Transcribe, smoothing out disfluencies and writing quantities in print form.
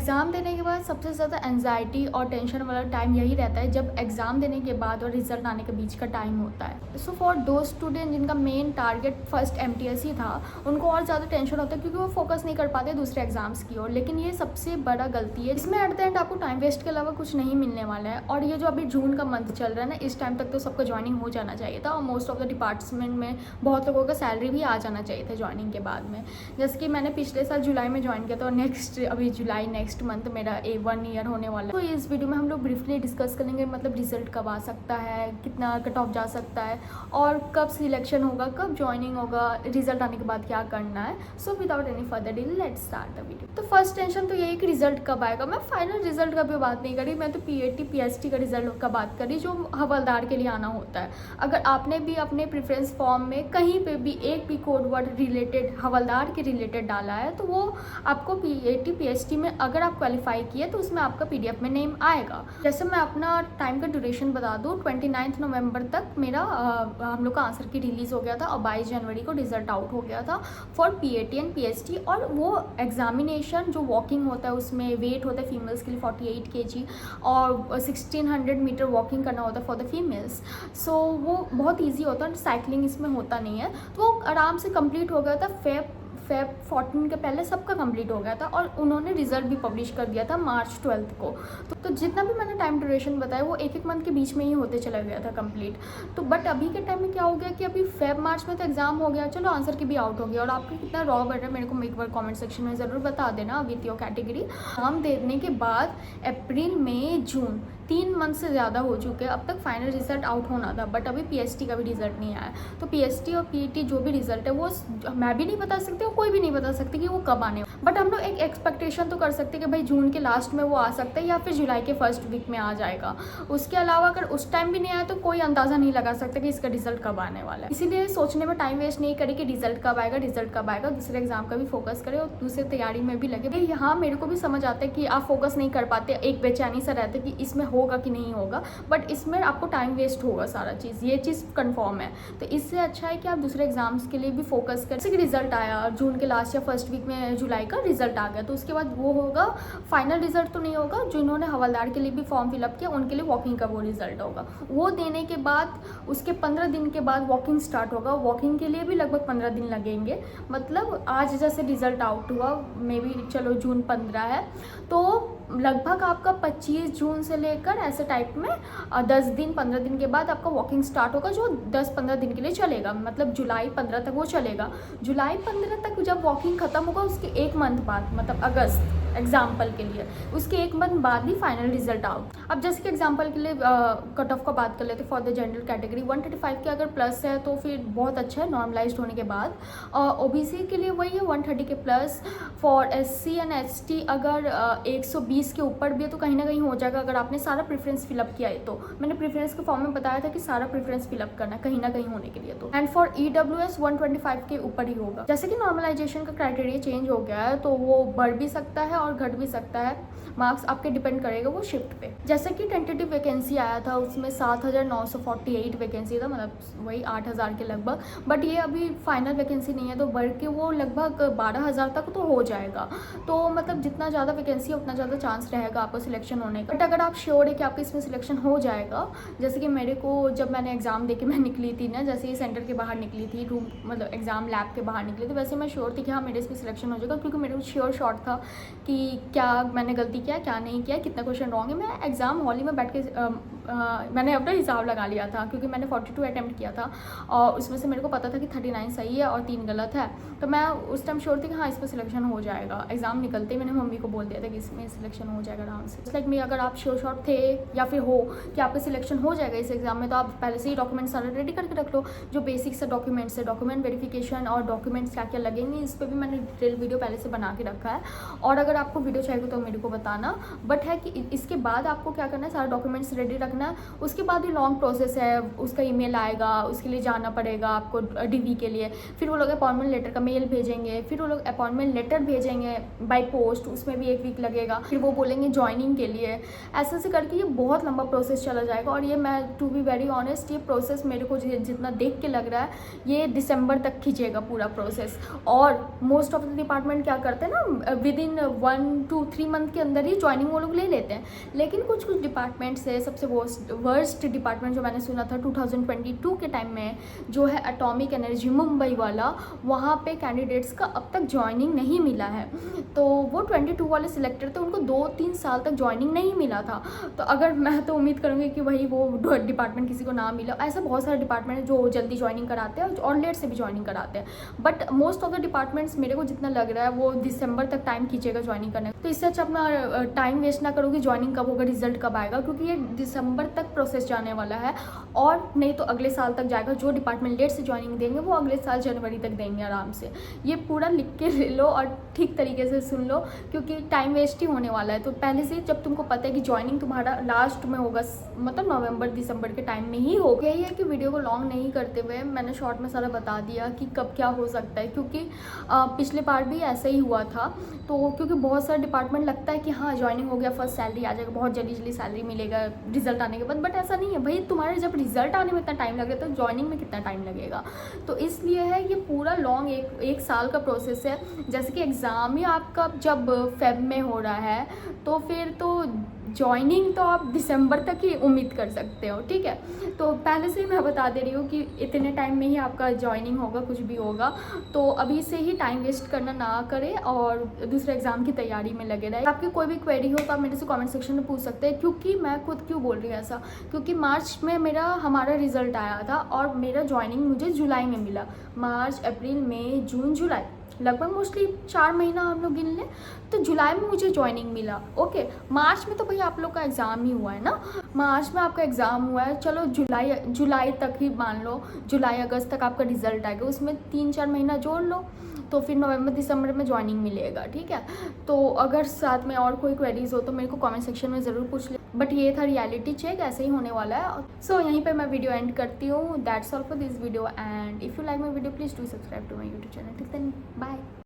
Exam देने के बाद सबसे ज़्यादा एंजाइटी और टेंशन वाला टाइम यही रहता है जब एग्ज़ाम देने के बाद और रिजल्ट आने के बीच का टाइम होता है। सो फॉर दो स्टूडेंट जिनका मेन टारगेट फर्स्ट एमटीएस ही था, उनको और ज़्यादा टेंशन होता है क्योंकि वो फोकस नहीं कर पाते दूसरे एग्जाम्स की ओर। लेकिन ये सबसे बड़ा गलती है। इसमें एट द एंड आपको टाइम वेस्ट के अलावा कुछ नहीं मिलने वाला है। और ये जो अभी जून का मंथ चल रहा है ना, इस टाइम तक तो सबका ज्वाइनिंग हो जाना चाहिए था और मोस्ट ऑफ द डिपार्टमेंट में बहुत लोगों का सैलरी भी आ जाना चाहिए था ज्वाइनिंग के बाद में। जैसे कि मैंने पिछले साल जुलाई में ज्वाइन किया था और अभी जुलाई नेक्स्ट मंथ मेरा 1 ईयर होने वाला है। तो इस वीडियो में हम लोग ब्रीफली डिस्कस करेंगे मतलब रिजल्ट कब आ सकता है, कितना कट ऑफ जा सकता है और कब सिलेक्शन होगा, कब ज्वाइनिंग होगा, रिजल्ट आने के बाद क्या करना है। So without any further delay let's start the video. तो फर्स्ट टेंशन तो यही कि रिजल्ट कब आएगा। मैं फाइनल रिजल्ट का भी बात नहीं करी, मैं तो पीएटी पीएसटी का रिजल्ट का बात करी जो हवलदार के लिए आना होता है। अगर आपने भी अपने प्रेफरेंस फॉर्म में कहीं पे भी एक भी कोड वर्ड रिलेटेड हवलदार के रिलेटेड डाला है तो वो आपको पीएटी पीएसटी में अगर आप क्वालिफाई किए तो उसमें आपका पीडीएफ में नेम आएगा। जैसे मैं अपना टाइम का ड्यूरेशन बता दूँ, 29 नवंबर तक मेरा हम लोग का आंसर की रिलीज़ हो गया था और 22 जनवरी को रिजल्ट आउट हो गया था फॉर पीएटी एंड पीएसटी। और वो एग्जामिनेशन जो वॉकिंग होता है उसमें वेट होता है फीमेल्स के लिए 48 kg और 1600 मीटर वॉकिंग करना होता है फॉर द फीमेल्स। सो वो बहुत ईजी होता है, साइकिलिंग इसमें होता नहीं है। तो वो आराम से कंप्लीट हो गया था। फेब 14 के पहले सबका कंप्लीट हो गया था और उन्होंने रिजल्ट भी पब्लिश कर दिया था मार्च 12 को। तो जितना भी मैंने टाइम ड्यूरेशन बताया वो एक मंथ के बीच में ही होते चला गया था कंप्लीट। तो बट अभी के टाइम में क्या हो गया कि अभी फेब मार्च में तो एग्जाम हो गया, चलो आंसर की भी आउट हो गया और आपका कितना रॉ बन रहा है मेरे को एक बार कॉमेंट सेक्शन में ज़रूर बता देना विथ योर कैटेगरी। एग्जाम देने के बाद अप्रैल मई जून 3 मंथ से ज़्यादा हो चुके हैं, अब तक फाइनल रिजल्ट आउट होना था बट अभी पीएसटी का भी रिजल्ट नहीं आया। तो पीएसटी और पीईटी जो भी रिजल्ट है वो मैं भी नहीं बता सकती और कोई भी नहीं बता सकती कि वो कब आने, बट हम लोग एक एक्सपेक्टेशन तो कर सकते हैं कि भाई जून के लास्ट में वो आ सकता है या फिर जुलाई के फर्स्ट वीक में आ जाएगा। उसके अलावा अगर उस टाइम भी नहीं आया तो कोई अंदाज़ा नहीं लगा सकता कि इसका रिजल्ट कब आने वाला है। इसीलिए सोचने में टाइम वेस्ट नहीं करें कि रिजल्ट कब आएगा, रिजल्ट कब आएगा। दूसरे एग्जाम का भी फोकस करें और दूसरे तैयारी में भी लगे। भाई यहाँ मेरे को भी समझ आता है कि आप फोकस नहीं कर पाते, एक बेचैनी सा रहता है कि इसमें होगा कि नहीं होगा, बट इसमें आपको टाइम वेस्ट होगा सारा चीज़, ये चीज़ कंफर्म है। तो इससे अच्छा है कि आप दूसरे एग्जाम्स के लिए भी फोकस करें। जैसे कि रिजल्ट आया जून के लास्ट या फर्स्ट वीक में जुलाई का रिजल्ट आ गया तो उसके बाद वो होगा फाइनल रिजल्ट तो नहीं होगा। जिन्होंने हवलदार के लिए भी फॉर्म फिलअप किया उनके लिए वॉकिंग का वो रिजल्ट होगा। वो देने के बाद उसके 15 दिन के बाद वॉकिंग स्टार्ट होगा। वॉकिंग के लिए भी लगभग 15 दिन लगेंगे। मतलब आज जैसे रिजल्ट आउट हुआ मे बी चलो जून 15 है तो लगभग आपका 25 जून से लेकर ऐसे टाइप में 10 दिन 15 दिन के बाद आपका वॉकिंग स्टार्ट होगा जो 10-15 दिन के लिए चलेगा। मतलब जुलाई 15 तक वो चलेगा। जुलाई 15 तक जब वॉकिंग ख़त्म होगा उसके 1 मंथ बाद मतलब अगस्त एग्जाम्पल के लिए, उसके 1 मंथ बाद ही फाइनल रिजल्ट आउट। अब जैसे कि एग्जाम्पल के लिए कट ऑफ का बात कर लेते फॉर द जनरल कैटेगरी 135 के अगर प्लस है तो फिर बहुत अच्छा है नॉर्मलाइज्ड होने के बाद। ओबीसी के लिए वही है 130 के plus. For SC and ST अगर 120 के ऊपर भी है तो कहीं ना कहीं हो जाएगा अगर आपने सारा प्रेफरेंस फिलअप किया है। तो मैंने प्रेफरेंस के फॉर्म में बताया था कि सारा प्रेफरेंस फिलअप करना है कहीं ना कहीं होने के लिए। तो एंड फॉर ईडब्ल्यूएस 125 के ऊपर ही होगा। जैसे कि नॉर्मलाइजेशन का क्राइटेरिया चेंज हो गया है तो वो बढ़ भी सकता है और घट भी सकता है। मार्क्स आपके डिपेंड करेगा वो शिफ्ट पे। जैसे कि टेंटेटिव वैकेंसी आया था उसमें 7,948 वैकेंसी था, मतलब वही 8,000 के लगभग। बट ये अभी फाइनल वैकेंसी नहीं है तो बढ़ के वो लगभग 12,000 तक तो हो जाएगा। तो मतलब जितना ज़्यादा वैकेंसी है उतना ज़्यादा चांस रहेगा आपको सिलेक्शन होने का। बट अगर आप श्योर है कि आपका इसमें सिलेक्शन हो जाएगा, जैसे कि मेरे को जब मैंने एग्ज़ाम दे के मैं निकली थी ना, जैसे ही सेंटर के बाहर निकली थी रूम मतलब एग्ज़ाम लैब के बाहर निकली, तो वैसे मैं श्योर थी कि हाँ मेरे इसमें सिलेक्शन हो जाएगा क्योंकि मेरे को श्योर शॉट था कि क्या मैंने गलती किया क्या नहीं किया, कितना क्वेश्चन रॉन्ग है। मैं एग्ज़ाम हॉल ही में बैठ के मैंने अपना हिसाब लगा लिया था क्योंकि मैंने 42 अटैम्प्ट किया था और उसमें से मेरे को पता था कि 39 सही है और 3 गलत है। तो मैं उस टाइम श्योर थी कि हाँ इसमें सिलेक्शन हो जाएगा। एग्ज़ाम निकलते ही मैंने मम्मी को बोल दिया था कि इसमें सिलेक्शन हो जाएगा आराम से। लाइक मैं अगर आप श्योर शॉट थे या फिर हो कि आपका सिलेक्शन हो जाएगा इस एग्ज़ाम में तो आप पहले से ही डॉक्यूमेंट सारे रेडी करके रख लो। जो बेसिक से डॉक्यूमेंट्स है, डॉक्यूमेंट वेरिफिकेशन और डॉक्यूमेंट्स क्या क्या लगेंगे इस पर भी मैंने डिटेल वीडियो पहले से बना के रखा है। और अगर आपको वीडियो चाहिए तो मेरे को बताना। बट है कि इसके बाद आपको क्या करना है, सारे डॉक्यूमेंट्स रेडी रख रखना है। उसके बाद भी लॉन्ग प्रोसेस है, उसका ईमेल आएगा, उसके लिए जाना पड़ेगा आपको डीवी के लिए, फिर वो लोग अपॉइंटमेंट लेटर का मेल भेजेंगे, फिर वो लोग अपॉइंटमेंट लेटर भेजेंगे बाय पोस्ट, उसमें भी 1 वीक लगेगा, फिर वो बोलेंगे ज्वाइनिंग के लिए। ऐसे ऐसे करके ये बहुत लंबा प्रोसेस चला जाएगा। और ये मैं टू बी वेरी ऑनेस्ट, ये प्रोसेस मेरे को जितना देख के लग रहा है ये दिसंबर तक खींचेगा पूरा प्रोसेस। और मोस्ट ऑफ द डिपार्टमेंट क्या करते हैं ना, विद इन 1 to 3 मंथ के अंदर ही ज्वाइनिंग वो लोग ले लेते हैं। लेकिन कुछ डिपार्टमेंट से सबसे वर्स्ट डिपार्टमेंट जो मैंने सुना था 2022 के टाइम में, जो है एटॉमिक एनर्जी मुंबई वाला, वहाँ पे कैंडिडेट्स का अब तक ज्वाइनिंग नहीं मिला है। तो वो 22 वाले सिलेक्टेड थे, उनको 2-3 साल तक ज्वाइनिंग नहीं मिला था। तो अगर मैं तो उम्मीद करूँगी कि वही वो डिपार्टमेंट किसी को ना मिला। ऐसा बहुत सारे डिपार्टमेंट है जो जल्दी ज्वाइनिंग कराते हैं और लेट से भी ज्वाइनिंग कराते हैं, but most of the departments मेरे को जितना लग रहा है वो दिसंबर तक टाइम खींचेगा ज्वाइनिंग करने। तो इससे अच्छा अपना टाइम वेस्ट ना करो कि ज्वाइनिंग कब होगा, रिजल्ट कब आएगा, क्योंकि ये दिसंबर तक प्रोसेस जाने वाला है। और नहीं तो अगले साल तक जाएगा। जो डिपार्टमेंट लेट से ज्वाइनिंग देंगे वो अगले साल जनवरी तक देंगे आराम से। ये पूरा लिख के ले लो और ठीक तरीके से सुन लो, क्योंकि टाइम वेस्ट ही होने वाला है। तो पहले से जब तुमको पता है कि ज्वाइनिंग तुम्हारा लास्ट में होगा, मतलब नवंबर दिसंबर के टाइम में ही होगा। यही है कि वीडियो को लॉन्ग नहीं करते हुए मैंने शॉर्ट में सारा बता दिया कि कब क्या हो सकता है, क्योंकि पिछले बार भी ऐसा ही हुआ था। तो क्योंकि बहुत सारे डिपार्टमेंट लगता है कि हाँ ज्वाइनिंग हो गया, फर्स्ट सैलरी आ जाएगा, बहुत जल्दी जल्दी सैलरी मिलेगा रिजल्ट आने के बाद, बट ऐसा नहीं है भाई। तुम्हारे जब रिजल्ट आने में इतना टाइम लगे तो ज्वाइनिंग में कितना टाइम लगेगा। तो इसलिए है ये पूरा लॉन्ग एक साल का प्रोसेस है। जैसे कि एग्ज़ाम ही आपका जब फेब में हो रहा है, तो फिर तो ज्वाइनिंग तो आप दिसंबर तक ही उम्मीद कर सकते हो, ठीक है। तो पहले से ही मैं बता दे रही हूँ कि इतने टाइम में ही आपका ज्वाइनिंग होगा, कुछ भी होगा। तो अभी से ही टाइम वेस्ट करना ना करें और दूसरे एग्ज़ाम की तैयारी में लगे रहे। आपकी कोई भी क्वेरी हो तो आप मेरे से कमेंट सेक्शन में पूछ सकते हैं। क्योंकि मैं खुद क्यों बोल रही हूँ ऐसा, क्योंकि मार्च में हमारा रिज़ल्ट आया था और मेरा ज्वाइनिंग मुझे जुलाई में मिला। मार्च, अप्रैल, मई, जून, जुलाई, लगभग मोस्टली 4 महीना हम लोग गिन लें, तो जुलाई में मुझे ज्वाइनिंग मिला। ओके, मार्च में तो भैया आप लोग का एग्ज़ाम ही हुआ है ना, मार्च में आपका एग्ज़ाम हुआ है। चलो जुलाई तक ही मान लो, जुलाई अगस्त तक आपका रिजल्ट आएगा, उसमें 3-4 महीना जोड़ लो, तो फिर नवंबर दिसंबर में ज्वाइनिंग मिलेगा, ठीक है। तो अगर साथ में और कोई क्वेरीज हो तो मेरे को कमेंट सेक्शन में ज़रूर पूछ ले। बट ये था रियलिटी चेक, ऐसे ही होने वाला है। सो यहीं पे मैं वीडियो एंड करती हूँ। That's all for this video, and if you like my video please do subscribe to my YouTube channel. Till then bye.